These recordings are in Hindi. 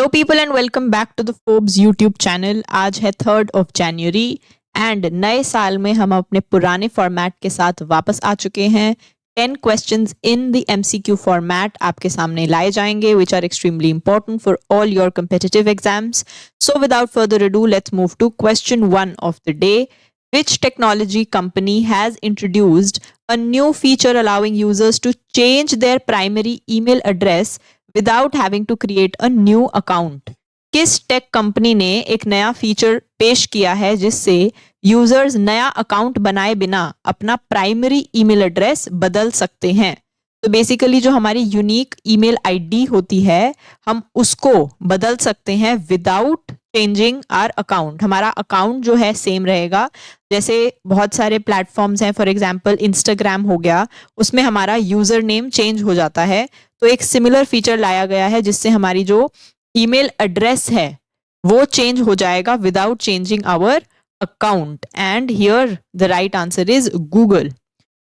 Hello people and welcome back to the Forbes YouTube channel. आज है 3rd of January एंड नए साल में हम अपने पुराने फॉर्मेट के साथ वापस आ चुके हैं। 10 questions in the MCQ format आपके सामने लाए जाएंगे which are extremely important for all your competitive exams. So without further ado, let's move to question 1 of the day. Which technology company has introduced a new feature allowing users to change their primary email address without having to create a new account? किस टेक कंपनी ने एक नया फीचर पेश किया है जिससे यूजर्स नया अकाउंट बनाए बिना अपना प्राइमरी ईमेल एड्रेस बदल सकते हैं? तो बेसिकली जो हमारी यूनिक ईमेल आईडी होती है हम उसको बदल सकते हैं विदाउट चेंजिंग आवर अकाउंट। हमारा अकाउंट जो है सेम रहेगा। जैसे बहुत सारे प्लेटफॉर्म्स हैं, फॉर एग्जांपल इंस्टाग्राम हो गया, उसमें हमारा यूजर नेम चेंज हो जाता है। तो एक सिमिलर फीचर लाया गया है जिससे हमारी जो ईमेल एड्रेस है वो चेंज हो जाएगा without changing our account. And here the right answer is Google.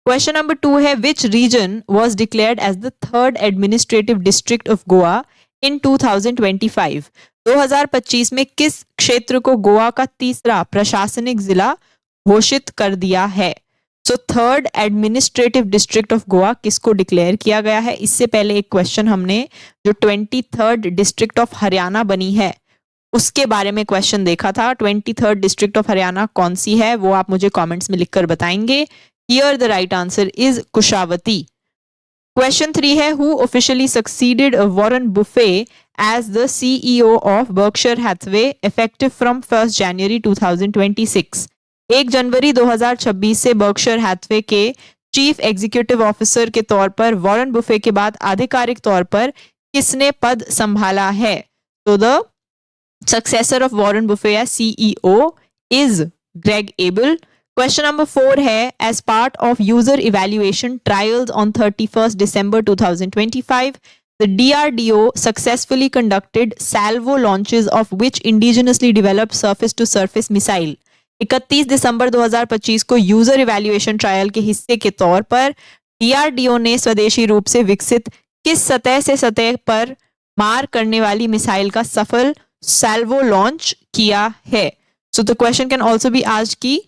Question number 2 है which region was declared as the 3rd administrative district of Goa in 2025? 2025 में किस क्षेत्र को गोवा का तीसरा प्रशासनिक जिला घोषित कर दिया है? सो 3rd administrative district of Goa किसको डिक्लेयर किया गया है? इससे पहले एक क्वेश्चन हमने जो 23rd डिस्ट्रिक्ट ऑफ हरियाणा बनी है उसके बारे में क्वेश्चन देखा था। 23rd डिस्ट्रिक्ट ऑफ हरियाणा कौन सी है वो आप मुझे कमेंट्स में लिखकर बताएंगे। Here the right answer is Kushavati. Question 3 है who officially succeeded Warren Buffett as the CEO of Berkshire Hathaway effective from 1st January 2026? 1 जनवरी 2026 से बर्कशायर हैथवे के चीफ एग्जीक्यूटिव ऑफिसर के तौर पर वॉरेन बुफे के बाद आधिकारिक तौर पर किसने पद संभाला है? तो the successor of Warren Buffett as CEO is Greg Abel. Question number 4 है as part of user evaluation trials on 31st December 2025 the DRDO successfully conducted salvo launches of which indigenously developed surface to surface missile? 31 दिसंबर 2025 को यूजर इवैल्यूएशन ट्रायल के हिस्से के तौर पर DRDO ने स्वदेशी रूप से विकसित किस सतह से सतह पर मार करने वाली मिसाइल का सफल सैल्वो लॉन्च किया है? So the question can also be asked कि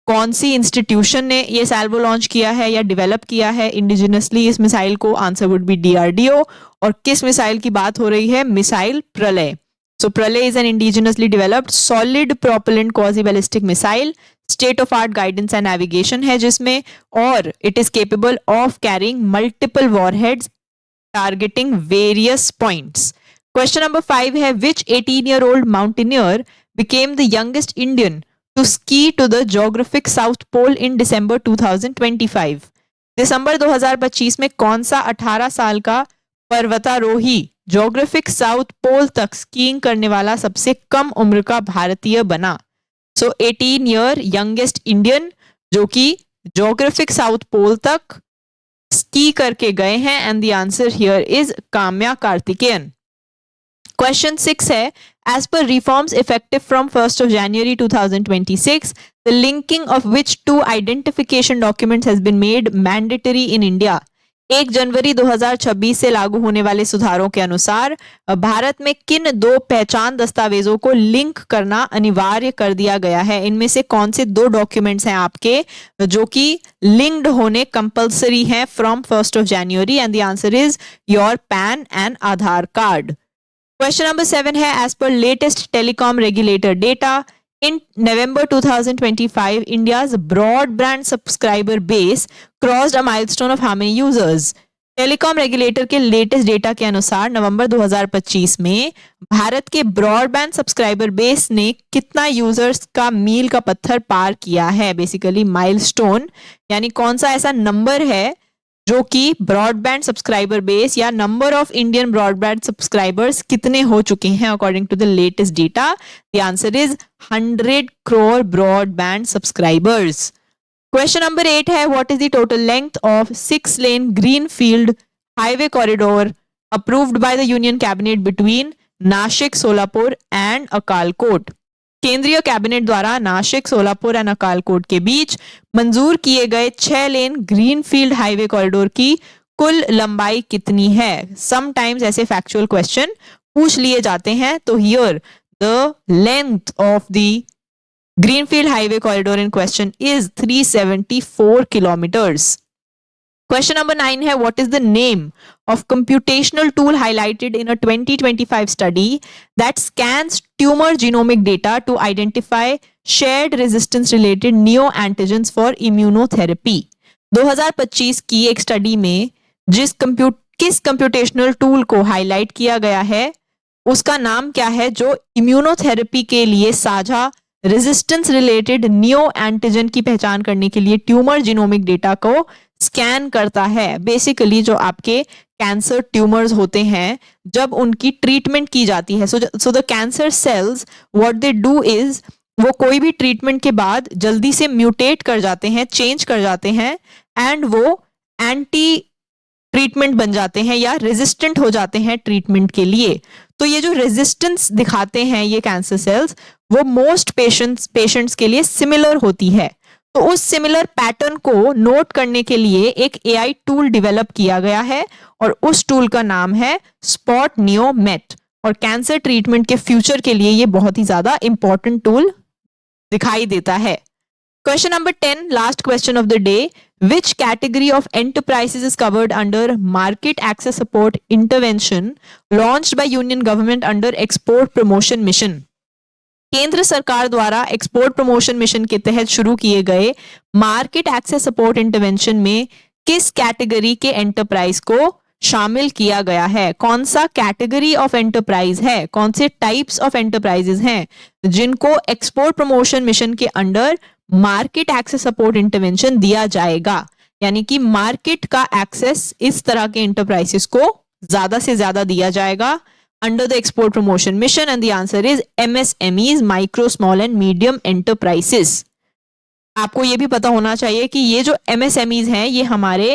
कौन सी इंस्टीट्यूशन ने ये सैल्वो लॉन्च किया है या डेवलप किया है इंडिजिनसली इस मिसाइल को? Answer would be DRDO। और किस मिसाइल की बात हो रही है? मिसाइल प्रलय। So Pralay is an indigenously developed solid propellant quasi-ballistic missile, state of art guidance and navigation है जिसमें और it is capable of carrying multiple warheads targeting various points. Question number 5 है which 18-year-old mountaineer became the youngest Indian to ski to the geographic South Pole in December 2025? दिसंबर 2025 में कौन सा 18 साल का पर्वतारोही ज्योग्राफिक साउथ पोल तक स्कीइंग करने वाला सबसे कम उम्र का भारतीय बना? सो 18 ईयर यंगेस्ट इंडियन जो कि ज्योग्राफिक साउथ पोल तक स्की करके गए हैं and the answer here is Kamya Karthikeyan. Question 6 है as per reforms effective from 1st of January 2026 the linking of which two identification documents has been made mandatory in India? 1 जनवरी 2026 से लागू होने वाले सुधारों के अनुसार भारत में किन 2 पहचान दस्तावेजों को लिंक करना अनिवार्य कर दिया गया है? इनमें से कौन से 2 डॉक्यूमेंट्स हैं आपके जो कि लिंक्ड होने कंपलसरी हैं from 1st of January? And the answer is your PAN and Aadhaar card. Question number 7 है as per latest telecom regulator data in November 2025 India's broadband subscriber base crossed a milestone of how many users? Telecom regulator के लेटेस्ट डेटा के अनुसार नवंबर 2025 में भारत के ब्रॉडबैंड सब्सक्राइबर बेस ने कितना यूजर्स का मील का पत्थर पार किया है? बेसिकली माइलस्टोन, यानी कौन सा ऐसा नंबर है जो कि ब्रॉडबैंड सब्सक्राइबर बेस या number of Indian broadband subscribers कितने हो चुके हैं according to the latest data? The answer is 100 crore broadband subscribers. Question number 8 है what is the total length of 6-lane greenfield highway corridor approved by the union cabinet between Nashik, Solapur and Akalkot? केंद्रीय कैबिनेट द्वारा नासिक, सोलापुर एंड अकालकोट के बीच मंजूर किए गए 6-lane ग्रीनफील्ड हाईवे कॉरिडोर की कुल लंबाई कितनी है? समटाइम्स ऐसे फैक्चुअल क्वेश्चन पूछ लिए जाते हैं। तो here the length of the Greenfield Highway Corridor in question is 374 kilometers. Question number 9 है, what is the name of computational tool highlighted in a 2025 study that scans tumor genomic data to identify shared resistance related neoantigens for immunotherapy? 2025 की एक स्टडी में किस कंप्यूटेशनल टूल को हाईलाइट किया गया है, उसका नाम क्या है जो इम्यूनोथेरेपी के लिए साझा रेजिस्टेंस रिलेटेड न्यू एंटीजन की पहचान करने के लिए ट्यूमर जीनोमिक डेटा को स्कैन करता है। बेसिकली जो आपके कैंसर ट्यूमर्स होते हैं, जब उनकी ट्रीटमेंट की जाती है, so the cancer cells what they do is वो कोई भी ट्रीटमेंट के बाद जल्दी से म्यूटेट कर जाते हैं, चेंज कर जाते हैं एंड वो एंटी ट्रीटमेंट बन जाते हैं या रेजिस्टेंट हो जाते हैं ट्रीटमेंट के लिए। तो ये जो रेजिस्टेंस दिखाते हैं ये कैंसर सेल्स, वो मोस्ट पेशेंट्स के लिए सिमिलर होती है। तो उस सिमिलर पैटर्न को नोट करने के लिए एक एआई टूल डेवलप किया गया है और उस टूल का नाम है स्पॉट नियोमेट, और कैंसर ट्रीटमेंट के फ्यूचर के लिए ये बहुत ही ज्यादा इंपॉर्टेंट टूल दिखाई देता है। Question number 10, last question of the day. Which category of enterprises is covered under Market Access Support Intervention launched by Union Government under Export Promotion Mission? केंद्र सरकार द्वारा एक्सपोर्ट प्रमोशन मिशन के तहत शुरू किए गए मार्केट एक्सेस सपोर्ट इंटरवेंशन में किस कैटेगरी के एंटरप्राइज को शामिल किया गया है? कौन सा कैटेगरी ऑफ एंटरप्राइज है, कौन से टाइप्स ऑफ एंटरप्राइजेस हैं जिनको एक्सपोर्ट प्रमोशन मिशन के under market access support intervention दिया जाएगा? यानी कि मार्केट का एक्सेस इस तरह के एंटरप्राइजेस को ज्यादा से ज्यादा दिया जाएगा under the export promotion mission, and the answer is MSMEs, micro small and medium enterprises. आपको ये भी पता होना चाहिए कि ये जो MSMEs हैं ये हमारे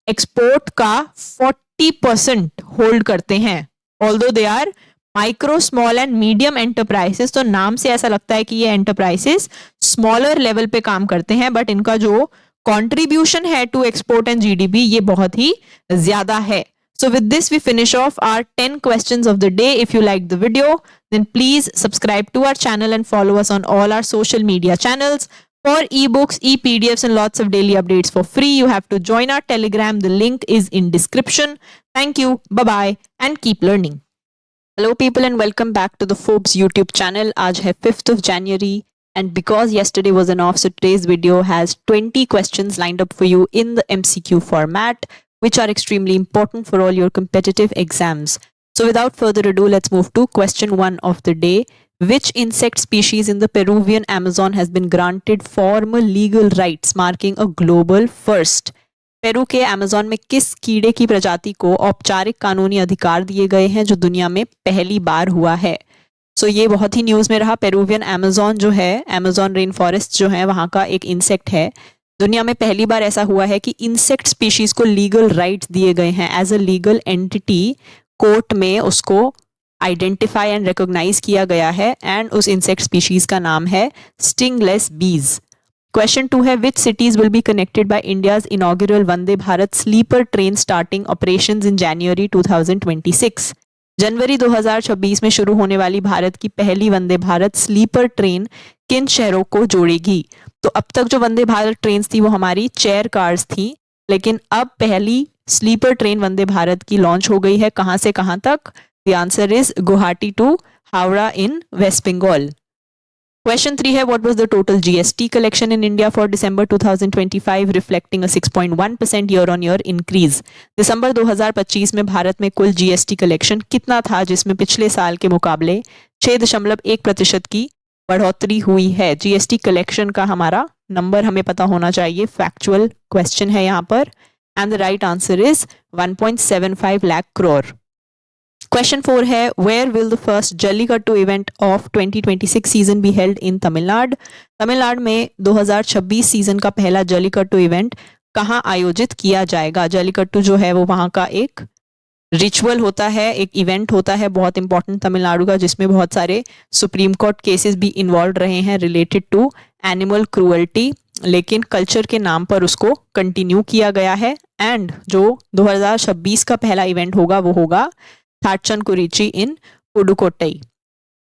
एक्सपोर्ट का 40% होल्ड करते हैं, although they are micro small and medium enterprises। तो नाम से ऐसा लगता है कि ये एंटरप्राइजेस स्मॉलर लेवल पे काम करते हैं, बट इनका जो कॉन्ट्रीब्यूशन है टू एक्सपोर्ट एंड जीडीपी ये बहुत ही ज्यादा है। So with this we finish off our 10 questions of the day. If you liked the video, then please subscribe to our channel and follow us on all our social media channels. For ebooks, e-PDFs and lots of daily updates for free, you have to join our Telegram. The link is in description. Thank you. Bye-bye and keep learning. Hello people and welcome back to the Forbes YouTube channel. आज है 5th of January. And because yesterday was an off, so today's video has 20 questions lined up for you in the MCQ format, which are extremely important for all your competitive exams. So without further ado, let's move to question 1 of the day. Which insect species in the Peruvian Amazon has been granted formal legal rights, marking a global first? Peru के अमेज़न में किस कीड़े की प्रजाति को औपचारिक कानूनी अधिकार दिए गए हैं जो दुनिया में पहली बार हुआ है? सो ये बहुत ही न्यूज़ में रहा। पेरुवियन अमेज़न जो है, अमेज़न रेन फॉरेस्ट जो है, वहाँ का एक इंसेक्ट है। दुनिया में पहली बार ऐसा हुआ है कि इंसेक्ट स्पीशीज को लीगल राइट्स दिए गए हैं, as a legal entity court में उसको आइडेंटिफाई एंड रिकॉग्नाइज किया गया है, एंड उस इंसेक्ट स्पीशीज का नाम है स्टिंगलेस बीज। क्वेश्चन 2 है, which cities will be connected by India's inaugural Vande Bharat sleeper train starting operations in January 2026? जनवरी 2026 में शुरू होने वाली भारत की पहली वंदे भारत स्लीपर ट्रेन किन शहरों को जोड़ेगी? तो अब तक जो वंदे भारत ट्रेन थी वो हमारी चेयर कार्स थी, लेकिन अब पहली स्लीपर ट्रेन वंदे भारत की लॉन्च हो गई है। कहां से कहां तक? The answer is Guwahati to Howrah in West Bengal. Question 3 है, what was the total GST collection in India for December 2025 reflecting a 6.1% year on year increase? दिसंबर 2025 में भारत में कुल जीएसटी कलेक्शन कितना था, जिसमें पिछले साल के मुकाबले 6.1% की बढ़ोतरी हुई है? जीएसटी कलेक्शन का हमारा नंबर हमें पता होना चाहिए, फैक्चुअल क्वेश्चन है यहाँ पर, and the right answer is 1.75 lakh crore. Question 4 है, where will the first Jallikattu event of 2026 season be held in Tamil Nadu? Tamil Nadu में 2026 सीजन का पहला जल्लीकट्टू इवेंट कहाँ आयोजित किया जाएगा? जल्लीकट्टू जो है वो वहाँ का एक रिचुअल होता है, एक इवेंट होता है बहुत इंपॉर्टेंट तमिलनाडु का, जिसमें बहुत सारे सुप्रीम कोर्ट केसेस भी इन्वॉल्व रहे हैं रिलेटेड टू एनिमल क्रूअल्टी, लेकिन कल्चर के नाम पर उसको कंटिन्यू किया गया है। एंड जो 2026 का पहला इवेंट होगा वो होगा Thatchankurichi in Pudukkottai.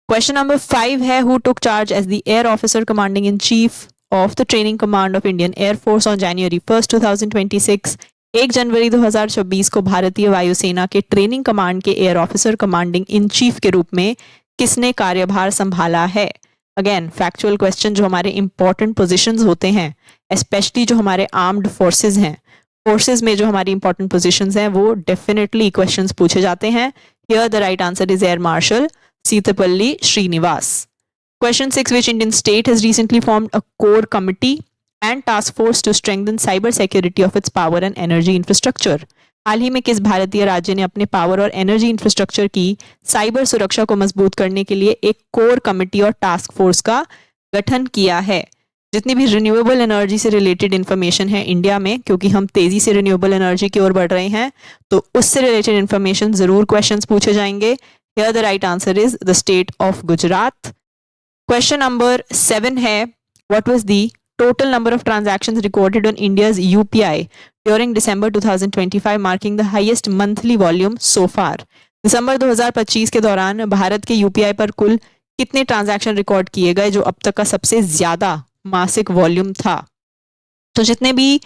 Question number 5 है, who took charge as the air officer commanding in chief of the training command of Indian air force on January 1st 2026। 1 जनवरी 2026 को भारतीय वायुसेना के ट्रेनिंग कमांड के air officer commanding in chief के रूप में किसने कार्यभार संभाला है? अगेन फैक्चुअल क्वेश्चन, जो हमारे इंपॉर्टेंट पोजीशंस होते हैं, स्पेशली जो हमारे आर्म्ड फोर्सेस हैं, फोर्सेस में जो हमारी इंपॉर्टेंट पोजीशंस हैं, वो डेफिनेटली क्वेश्चंस पूछे जाते हैं। Here the right answer is air marshal Seethepalli Srinivas. Question 6, which Indian state has recently formed a core committee and task force to strengthen cyber security of its power and energy infrastructure? हाल ही में किस भारतीय राज्य ने अपने पावर और एनर्जी इंफ्रास्ट्रक्चर की साइबर सुरक्षा को मजबूत करने के लिए एक कोर कमिटी और टास्क फोर्स का गठन किया है? जितनी भी रिन्यूएबल एनर्जी से रिलेटेड इंफॉर्मेशन है इंडिया में, क्योंकि हम तेजी से रिन्यूएबल एनर्जी की ओर बढ़ रहे हैं, तो उससे रिलेटेड इंफॉर्मेशन जरूर क्वेश्चंस पूछे जाएंगे। Here the right answer is the state of Gujarat. Question number 7 है, what was the total number of transactions recorded on India's UPI during December 2025, marking the highest monthly volume so far? दिसंबर 2025 के दौरान भारत के यूपीआई पर कुल कितने ट्रांजैक्शन रिकॉर्ड किए गए, जो अब तक का सबसे ज्यादा मासिक वॉल्यूम था? तो जितने भी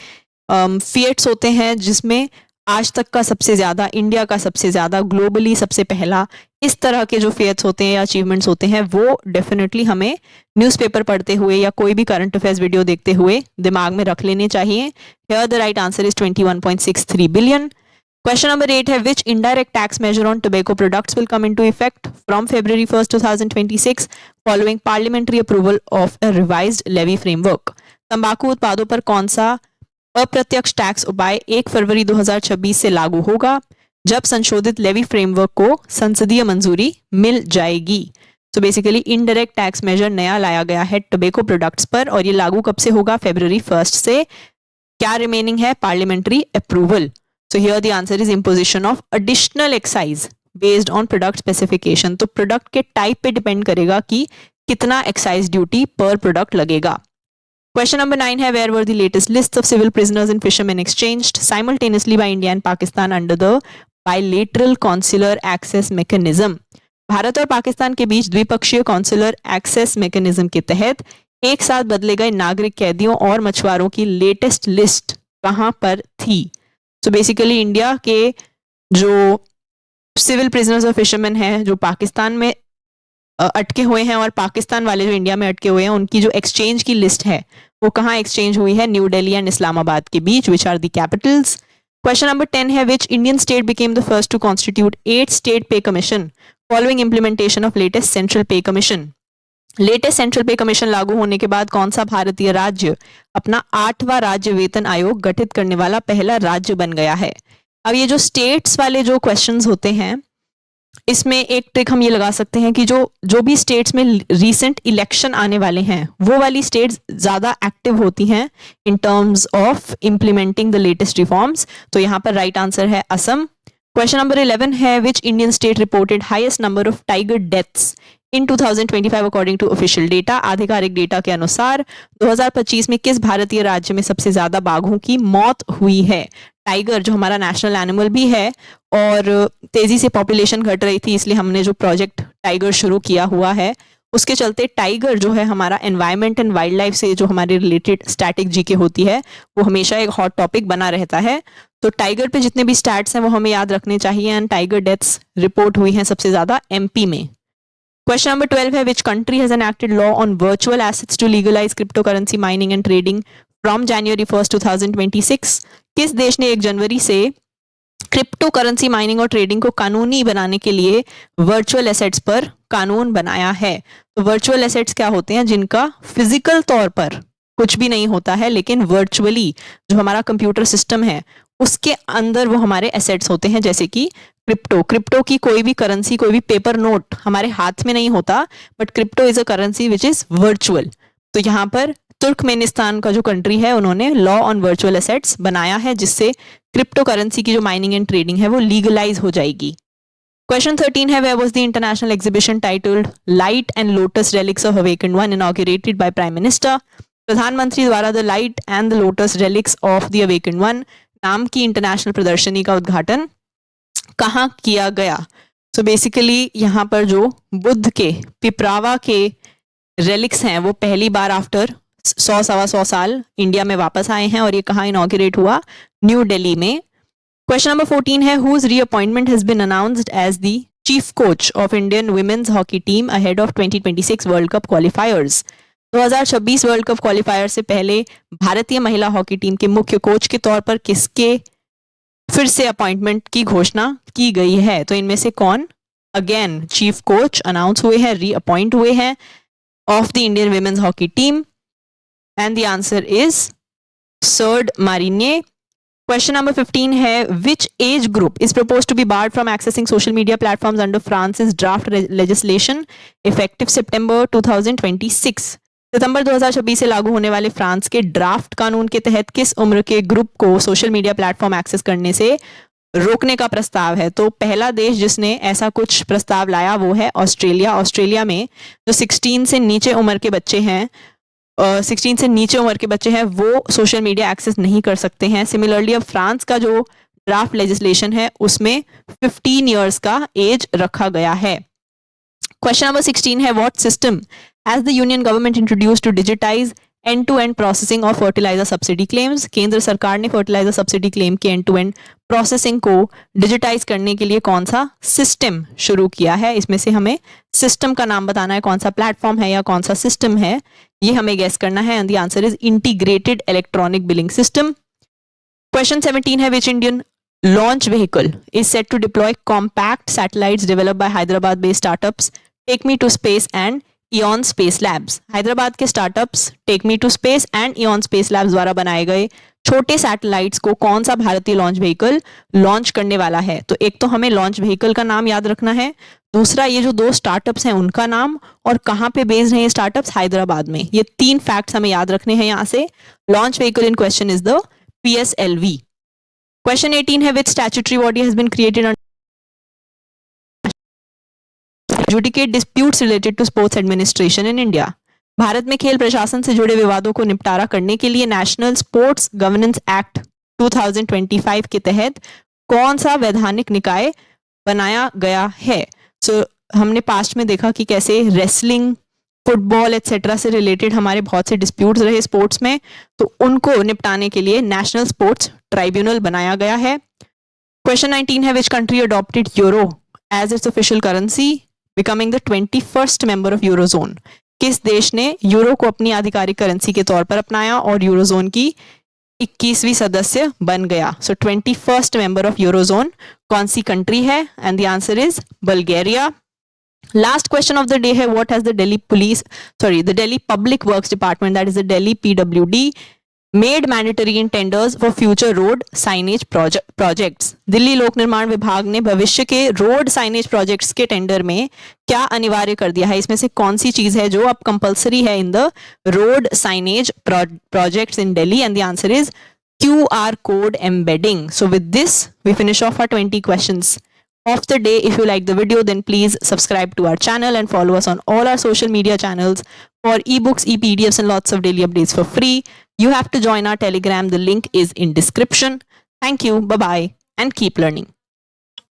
फिएट्स होते हैं, जिसमें आज तक का सबसे ज्यादा, इंडिया का सबसे ज्यादा, ग्लोबली सबसे पहला, इस तरह के जो फेयर्स होते हैं या अचीवमेंट्स होते हैं, वो डेफिनेटली हमें न्यूज़पेपर पढ़ते हुए या कोई भी करंट अफेयर्स वीडियो देखते हुए दिमाग में रख लेने चाहिए। Here the right answer is 21.63 billion. Question number 8 है, which indirect tax measure on tobacco products will come into effect from February 1st 2026 following parliamentary approval of a revised levy framework? तंबाकू उत्पादों पर कौन सा अप्रत्यक्ष टैक्स उपाय 1 फरवरी 2026 से लागू होगा, जब संशोधित लेवी फ्रेमवर्क को संसदीय मंजूरी मिल जाएगी? तो बेसिकली इनडायरेक्ट टैक्स मेजर नया लाया गया है टोबैको प्रोडक्ट्स पर, और ये लागू कब से होगा? February 1st से। क्या रिमेनिंग है? Parliamentary approval. So here the answer is imposition of additional excise based on product specification. तो प्रोडक्ट के टाइप पे डिपेंड करेगा कि कितना एक्साइज ड्यूटी पर प्रोडक्ट लगेगा। Question number 9 है, where were the latest lists of civil prisoners and fishermen exchanged simultaneously by India and Pakistan under the bilateral consular access mechanism? Bharat और पाकिस्तान के बीच द्विपक्षीय कॉन्सुलर एक्सेस मैकेनिज्म के तहत एक साथ बदले गए नागरिक कैदियों और मछुआरों की लेटेस्ट लिस्ट कहां पर थी? तो बेसिकली इंडिया के जो सिविल प्रिजनर्स और फिशरमैन हैं, जो पाकिस्तान में अटके हुए हैं, और पाकिस्तान वाले जो इंडिया में अटके हुए हैं, उनकी जो एक्सचेंज की लिस्ट है, वो कहाँ एक्सचेंज हुई है? न्यू दिल्ली एंड इस्लामाबाद के बीच, which are the capitals. Question number 10 है, which Indian state became the first to constitute 8 state pay commission following implementation of latest central pay commission? Latest central pay commission लागू होने के बाद कौन सा भारतीय राज्य अपना 8वां राज्य वेतन आयोग गठित करने वाला पहला राज्य बन गया है? अब ये जो स्टेट्स वाले जो क्वेश्चंस होते हैं, इसमें एक ट्रिक हम ये लगा सकते हैं कि जो भी स्टेट्स में रीसेंट इलेक्शन आने वाले हैं, वो वाली स्टेट्स ज़्यादा एक्टिव होती हैं in terms of implementing the latest reforms. तो यहाँ पर राइट आंसर है असम। क्वेश्चन नंबर 11 है, which Indian state reported highest number of tiger deaths in 2025 according to official data? आधिकारिक डेटा के अनुसार 2025 में किस भारतीय राज्य में सबसे ज्यादा बाघों की मौत हुई है? टाइगर जो हमारा नेशनल एनिमल भी है, और तेजी से पॉपुलेशन घट रही थी, इसलिए हमने जो प्रोजेक्ट टाइगर शुरू किया हुआ है, उसके चलते टाइगर जो है हमारा एनवायरनमेंट एंड वाइल्ड लाइफ से जो हमारे रिलेटेड स्टैटिक जीके होती है, वो हमेशा एक हॉट टॉपिक बना रहता है। तो टाइगर पे जितने भी स्टैट्स हैं वो हमें याद रखने चाहिए, एंड टाइगर डेथ्स रिपोर्ट हुई हैं सबसे ज्यादा एमपी में। क्वेश्चन नंबर 12 है, which country has enacted law on virtual assets to legalise crypto currency mining and trading from January 1st 2026? किस देश ने 1 जनवरी से क्रिप्टो करेंसी माइनिंग और ट्रेडिंग को कानूनी बनाने के लिए वर्चुअल एसेट्स पर कानून बनाया है? तो वर्चुअल एसेट्स क्या होते हैं? जिनका फिजिकल तौर पर कुछ भी नहीं होता है, लेकिन वर्चुअली जो हमारा कंप्यूटर सिस्टम है उसके अंदर वो हमारे एसेट्स होते हैं, जैसे कि क्रिप्टो की कोई भी करेंसी, कोई भी पेपर नोट हमारे हाथ में नहीं होता, but crypto is a currency which is virtual. तो यहाँ पर तुर्कमेनिस्तान का जो कंट्री है, उन्होंने लॉ ऑन वर्चुअल एसेट्स बनाया है, जिससे क्रिप्टो करेंसी की जो माइनिंग एंड ट्रेडिंग है वो लीगलाइज हो जाएगी। क्वेश्चन 13 है, where was the international exhibition titled light and lotus relics of awakened one inaugurated by prime minister? प्रधानमंत्री द्वारा the light and the lotus relics of the awakened one नाम की इंटरनेशनल प्रदर्शनी का उद्घाटन कहाँ किया गया? सो बेसिकली यहाँ पर जो बुद्ध के पिपरावा के रेलिक्स हैं वो पहली बार आफ्टर 100-125 साल इंडिया में वापस आए हैं और ये कहाँ इनॉग्रेट हुआ, न्यू दिल्ली में। क्वेश्चन नंबर 14 है whose reappointment has been announced as the chief coach of Indian women's hockey team ahead of 2026 World Cup qualifiers। 2026 world cup qualifier से पहले भारतीय महिला हॉकी टीम के मुख्य कोच के तौर पर किसके फिर से अपॉइंटमेंट की घोषणा की गई है? तो इनमें से कौन अगेन चीफ कोच अनाउंस हुए हैं, रीअपॉइंट हुए हैं of the Indian women's hockey team? And the answer is Sjoerd Marijne. Question number 15 है which age group is proposed to be barred from accessing social media platforms under France's draft legislation effective September 2026? सितंबर 2026 से लागू होने वाले फ्रांस के ड्राफ्ट कानून के तहत किस उम्र के ग्रुप को सोशल मीडिया प्लेटफॉर्म एक्सेस करने से रोकने का प्रस्ताव है? तो पहला देश जिसने ऐसा कुछ प्रस्ताव लाया वो है ऑस्ट्रेलिया। ऑस्ट्रेलिया में जो 16 से नीचे उम्र के बच्चे हैं 16 से नीचे उम्र के बच्चे हैं वो सोशल मीडिया एक्सेस नहीं कर सकते हैं। सिमिलरली अब फ्रांस का जो ड्राफ्ट लेजिस्लेशन है उसमें 15 इयर्स का एज रखा गया है। क्वेश्चन नंबर 16 है what system has the union government introduced to digitise end to end processing of fertiliser subsidy claims? केंद्र सरकार ने फर्टिलाइजर सब्सिडी क्लेम के एंड टू एंड प्रोसेसिंग को डिजिटाइज करने के लिए कौन सा सिस्टम शुरू किया है? इसमें से हमें सिस्टम का नाम बताना है, कौन सा प्लेटफॉर्म है या कौन सा सिस्टम है, ये हमें गेस करना है। And the answer is integrated electronic billing system. Question 17 है which Indian launch vehicle is set to deploy compact satellites developed by Hyderabad based startups Take Me to Space and Eon Space Labs? Hyderabad के startups Take Me to Space and Eon Space Labs द्वारा बनाए गए छोटे सैटेलाइट्स को कौन सा भारतीय लॉन्च व्हीकल लॉन्च करने वाला है? तो एक तो हमें लॉन्च व्हीकल का नाम याद रखना है, दूसरा ये जो दो स्टार्टअप्स हैं उनका नाम, और कहाँ पे बेस्ड हैं ये स्टार्टअप्स, हैदराबाद में। ये तीन फैक्ट्स हमें याद रखने हैं यहाँ से। Launch vehicle in question is the PSLV। Question 18 है which statutory body has been created adjudicate disputes related to sports administration in India? Bharat में खेल प्रशासन से जुड़े विवादों को निपटारा करने के लिए नेशनल स्पोर्ट्स गवर्नेंस एक्ट 2025 के तहत कौन सा वैधानिक निकाय बनाया गया है? हमने पास्ट में देखा कि कैसे रेसलिंग, फुटबॉल एटसेट्रा से रिलेटेड हमारे बहुत से डिस्प्यूट्स रहे स्पोर्ट्स में, तो उनको निपटाने के लिए नेशनल स्पोर्ट्स ट्राइब्यूनल बनाया गया है। क्वेश्चन 19 है which country adopted euro as its official currency becoming the 21st member of eurozone? किस देश ने यूरो को अपनी आधिकारिक करेंसी के तौर पर अपनाया और यूरोजोन की 21वीं सदस्य बन गया? 21st मेंबर ऑफ यूरोजोन कौन सी कंट्री है? And the answer is Bulgaria. Last question of the day है what has the Delhi public works department, that is the Delhi PWD, made mandatory in tenders for future road signage projects? Delhi लोक निर्माण विभाग ने भविष्य के रोड साइनेज प्रोजेक्ट्स के टेंडर में क्या अनिवार्य कर दिया है? इसमें से कौन सी चीज है जो अब कंपलसरी है in the road signage projects in Delhi? And the answer is QR code embedding. So with this we finish off our 20 questions of the day. If you like the video, then please subscribe to our channel and follow us on all our social media channels for ebooks, e-PDFs and lots of daily updates for free. You have to join our Telegram. The link is in description. Thank you. Bye-bye and keep learning.